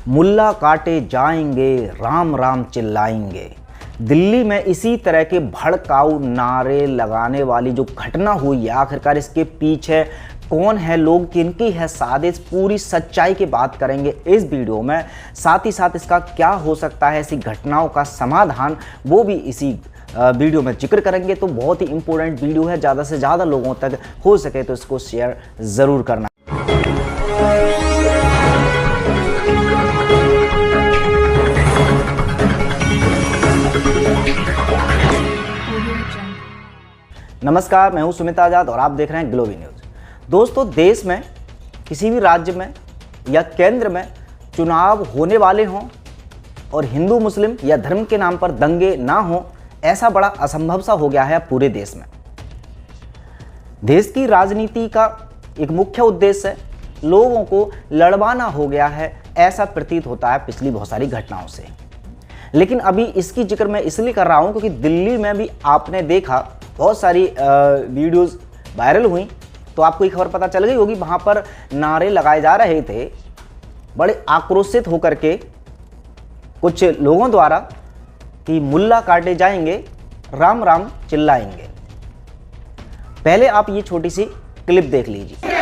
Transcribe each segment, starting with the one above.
मुल्ला काटे जाएंगे, राम राम चिल्लाएंगे। दिल्ली में इसी तरह के भड़काऊ नारे लगाने वाली जो घटना हुई है, आखिरकार इसके पीछे कौन है, लोग किनकी है साजिश, पूरी सच्चाई की बात करेंगे इस वीडियो में। साथ ही साथ इसका क्या हो सकता है, ऐसी घटनाओं का समाधान, वो भी इसी वीडियो में जिक्र करेंगे। तो बहुत ही इंपॉर्टेंट वीडियो है, ज़्यादा से ज़्यादा लोगों तक हो सके तो इसको शेयर ज़रूर करना। नमस्कार, मैं हूं सुमित आजाद और आप देख रहे हैं ग्लोबी न्यूज़। दोस्तों, देश में किसी भी राज्य में या केंद्र में चुनाव होने वाले हों और हिंदू मुस्लिम या धर्म के नाम पर दंगे ना हो, ऐसा बड़ा असंभव सा हो गया है पूरे देश में। देश की राजनीति का एक मुख्य उद्देश्य है लोगों को लड़वाना हो गया है, ऐसा प्रतीत होता है पिछली बहुत सारी घटनाओं से। लेकिन अभी इसकी जिक्र मैं इसलिए कर रहा हूं क्योंकि दिल्ली में भी आपने देखा बहुत सारी वीडियोस वायरल हुई, तो आपको एक खबर पता चल गई होगी। वहाँ पर नारे लगाए जा रहे थे बड़े आक्रोशित होकर के कुछ लोगों द्वारा कि मुल्ला काटे जाएंगे, राम राम चिल्लाएंगे। पहले आप ये छोटी सी क्लिप देख लीजिए।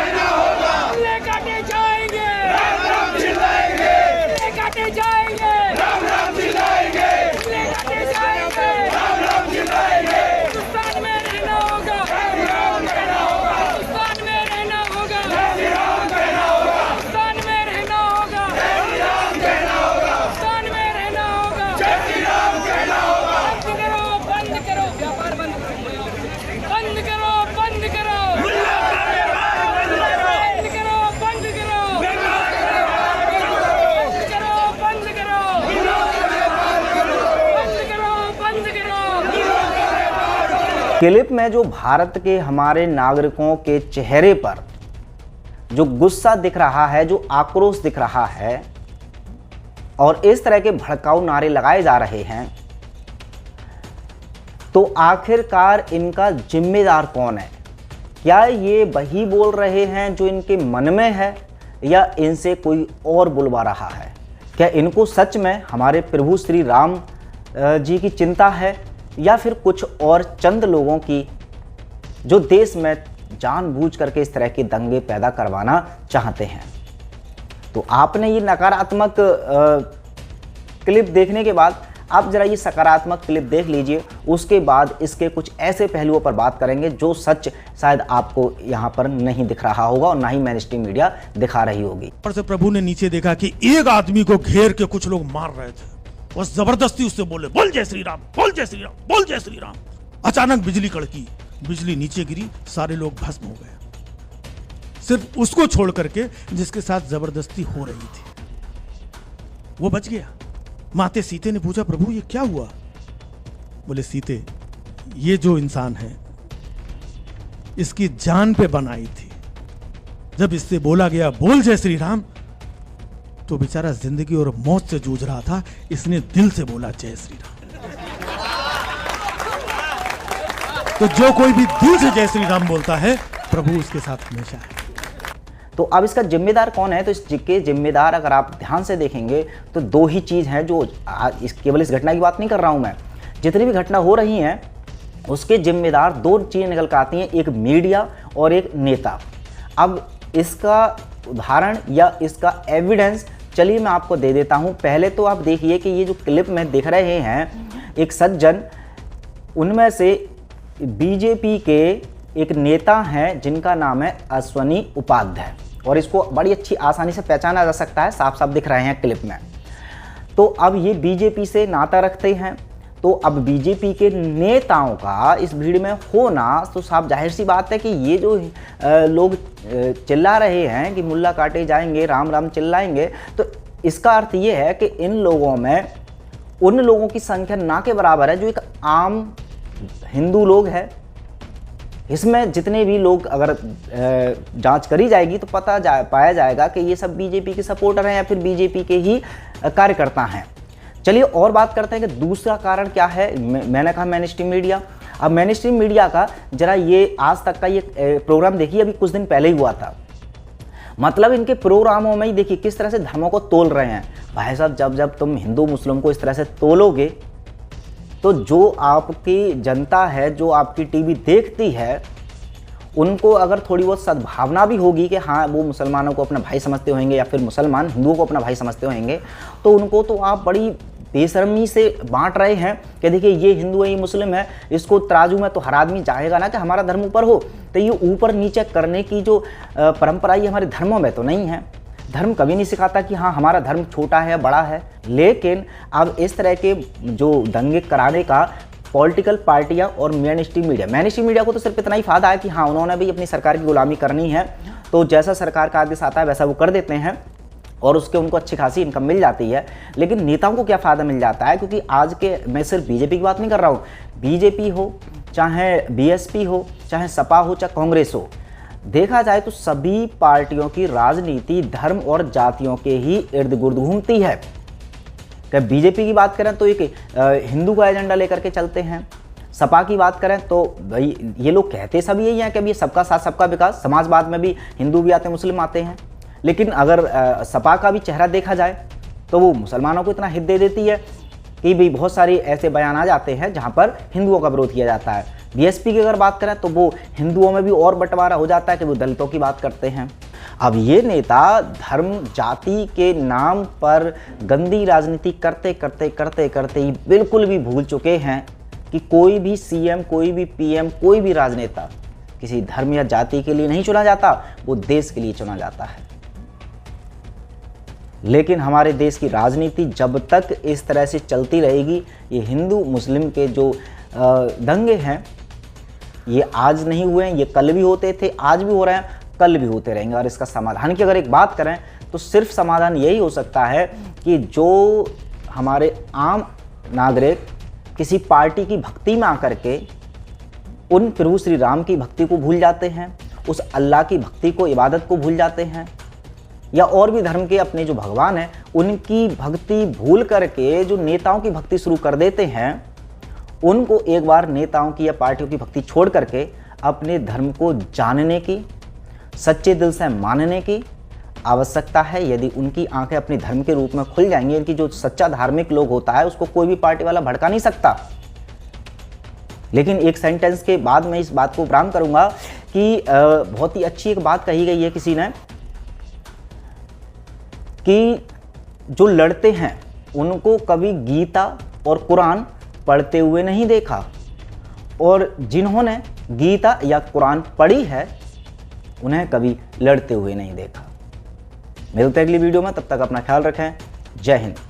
क्लिप में जो भारत के हमारे नागरिकों के चेहरे पर जो गुस्सा दिख रहा है, जो आक्रोश दिख रहा है और इस तरह के भड़काऊ नारे लगाए जा रहे हैं, तो आखिरकार इनका जिम्मेदार कौन है? क्या ये वही बोल रहे हैं जो इनके मन में है या इनसे कोई और बुलवा रहा है? क्या इनको सच में हमारे प्रभु श्री राम जी की चिंता है या फिर कुछ और चंद लोगों की जो देश में जानबूझ करके इस तरह के दंगे पैदा करवाना चाहते हैं? तो आपने ये नकारात्मक क्लिप देखने के बाद आप जरा ये सकारात्मक क्लिप देख लीजिए, उसके बाद इसके कुछ ऐसे पहलुओं पर बात करेंगे जो सच शायद आपको यहाँ पर नहीं दिख रहा होगा और ना ही मेन स्ट्रीम मीडिया दिखा रही होगी। और से प्रभु ने नीचे देखा कि एक आदमी को घेर के कुछ लोग मार रहे थे, बस जबरदस्ती उससे बोले, बोल जय श्री राम, बोल जय श्री राम, बोल जय श्री राम। अचानक बिजली कड़की, बिजली नीचे गिरी, सारे लोग भस्म हो गए, सिर्फ उसको छोड़ करके जिसके साथ जबरदस्ती हो रही थी वो बच गया। माते सीते ने पूछा, प्रभु ये क्या हुआ? बोले, सीते, ये जो इंसान है इसकी जान पे बनाई थी, जब इससे बोला गया बोल जय श्री राम तो बेचारा जिंदगी और मौत से जूझ रहा था, इसने दिल से बोला जय श्री राम। तो जो कोई भी दिल से जय श्री राम बोलता है, प्रभु उसके साथ हमेशा है। तो अब इसका जिम्मेदार कौन है? तो इसके जिम्मेदार अगर आप ध्यान से देखेंगे तो दो ही चीज़ हैं, जो केवल इस घटना की बात नहीं कर रहा हूं मैं, जितनी भी घटना हो रही हैं उसके जिम्मेदार दो चीज़ें निकल कर आती हैं, एक मीडिया और एक नेता। अब इसका उदाहरण या इसका एविडेंस चलिए मैं आपको दे देता हूं। पहले तो आप देखिए कि ये जो क्लिप में दिख रहे हैं, एक सज्जन, उनमें से बीजेपी के एक नेता हैं जिनका नाम है अश्वनी उपाध्याय, और इसको बड़ी अच्छी आसानी से पहचाना जा सकता है, साफ साफ दिख रहे हैं क्लिप में। तो अब ये बीजेपी से नाता रखते हैं, तो अब बीजेपी के नेताओं का इस भीड़ में होना तो साफ जाहिर सी बात है कि ये जो लोग चिल्ला रहे हैं कि मुल्ला काटे जाएंगे, राम राम चिल्लाएंगे, तो इसका अर्थ ये है कि इन लोगों में उन लोगों की संख्या ना के बराबर है जो एक आम हिंदू लोग हैं। इसमें जितने भी लोग अगर जांच करी जाएगी तो पाया जाएगा कि ये सब बीजेपी के सपोर्टर हैं या फिर बीजेपी के ही कार्यकर्ता हैं। चलिए और बात करते हैं कि दूसरा कारण क्या है। मैंने कहा मेन स्ट्रीम मीडिया। अब मेन स्ट्रीम मीडिया का जरा ये आज तक का ये प्रोग्राम देखिए, अभी कुछ दिन पहले ही हुआ था। मतलब इनके प्रोग्रामों में ही देखिए किस तरह से धर्मों को तोल रहे हैं। भाई साहब, जब जब तुम हिंदू मुस्लिम को इस तरह से तोलोगे तो जो आपकी जनता है, जो आपकी टीवी देखती है, उनको अगर थोड़ी बहुत सद्भावना भी होगी कि हाँ वो मुसलमानों को अपना भाई समझते होंगे या फिर मुसलमान हिंदुओं को अपना भाई समझते होंगे, तो उनको तो आप बड़ी बेशर्मी से बांट रहे हैं कि देखिए ये हिंदू है, ये मुस्लिम है, इसको तराजू में तो हर आदमी चाहेगा ना कि हमारा धर्म ऊपर हो। तो ये ऊपर नीचे करने की जो परंपरा ये हमारे धर्मों में तो नहीं है। धर्म कभी नहीं सिखाता कि हाँ हमारा धर्म छोटा है, बड़ा है। लेकिन अब इस तरह के जो दंगे कराने का पॉलिटिकल पार्टियां और मेन स्ट्रीम मीडिया को तो सिर्फ इतना ही फायदा है कि हाँ उन्होंने भी अपनी सरकार की गुलामी करनी है, तो जैसा सरकार का आदेश आता है वैसा वो कर देते हैं और उसके उनको अच्छी खासी इनकम मिल जाती है। लेकिन नेताओं को क्या फ़ायदा मिल जाता है, क्योंकि आज के, मैं सिर्फ बीजेपी की बात नहीं कर रहा हूँ, बीजेपी हो चाहे बीएसपी हो, चाहे सपा हो, चाहे कांग्रेस हो, देखा जाए तो सभी पार्टियों की राजनीति धर्म और जातियों के ही इर्द गिर्द घूमती है। जब बीजेपी की बात करें तो एक हिंदू का एजेंडा लेकर के चलते हैं, सपा की बात करें तो भाई ये लोग कहते सभी यही हैं कि ये सबका साथ सबका विकास, समाजवाद में भी हिंदू भी आते हैं, मुस्लिम आते हैं। लेकिन अगर सपा का भी चेहरा देखा जाए तो वो मुसलमानों को इतना हित दे देती है कि भाई बहुत सारे ऐसे बयान आ जाते हैं जहाँ पर हिंदुओं का विरोध किया जाता है। बीएसपी की अगर बात करें तो वो हिंदुओं में भी और बंटवारा हो जाता है कि वो दलितों की बात करते हैं। अब ये नेता धर्म जाति के नाम पर गंदी राजनीति करते करते करते करते ही बिल्कुल भी भूल चुके हैं कि कोई भी सीएम, कोई भी पीएम, कोई भी राजनेता किसी धर्म या जाति के लिए नहीं चुना जाता, वो देश के लिए चुना जाता है। लेकिन हमारे देश की राजनीति जब तक इस तरह से चलती रहेगी, ये हिंदू मुस्लिम के जो दंगे हैं ये आज नहीं हुए हैं, ये कल भी होते थे, आज भी हो रहे हैं, कल भी होते रहेंगे। और इसका समाधान की अगर एक बात करें तो सिर्फ समाधान यही हो सकता है कि जो हमारे आम नागरिक किसी पार्टी की भक्ति में आकर के उन प्रभु श्री राम की भक्ति को भूल जाते हैं, उस अल्लाह की भक्ति को, इबादत को भूल जाते हैं, या और भी धर्म के अपने जो भगवान हैं उनकी भक्ति भूल करके जो नेताओं की भक्ति शुरू कर देते हैं, उनको एक बार नेताओं की या पार्टियों की भक्ति छोड़ करके अपने धर्म को जानने की, सच्चे दिल से मानने की आवश्यकता है। यदि उनकी आंखें अपने धर्म के रूप में खुल जाएंगी, इनकी जो सच्चा धार्मिक लोग होता है उसको कोई भी पार्टी वाला भड़का नहीं सकता। लेकिन एक सेंटेंस के बाद मैं इस बात को उपराम करूंगा कि बहुत ही अच्छी एक बात कही गई है किसी ने कि जो लड़ते हैं उनको कभी गीता और कुरान पढ़ते हुए नहीं देखा, और जिन्होंने गीता या कुरान पढ़ी है उन्हें कभी लड़ते हुए नहीं देखा। मिलते हैं अगली वीडियो में, तब तक अपना ख्याल रखें। जय हिंद।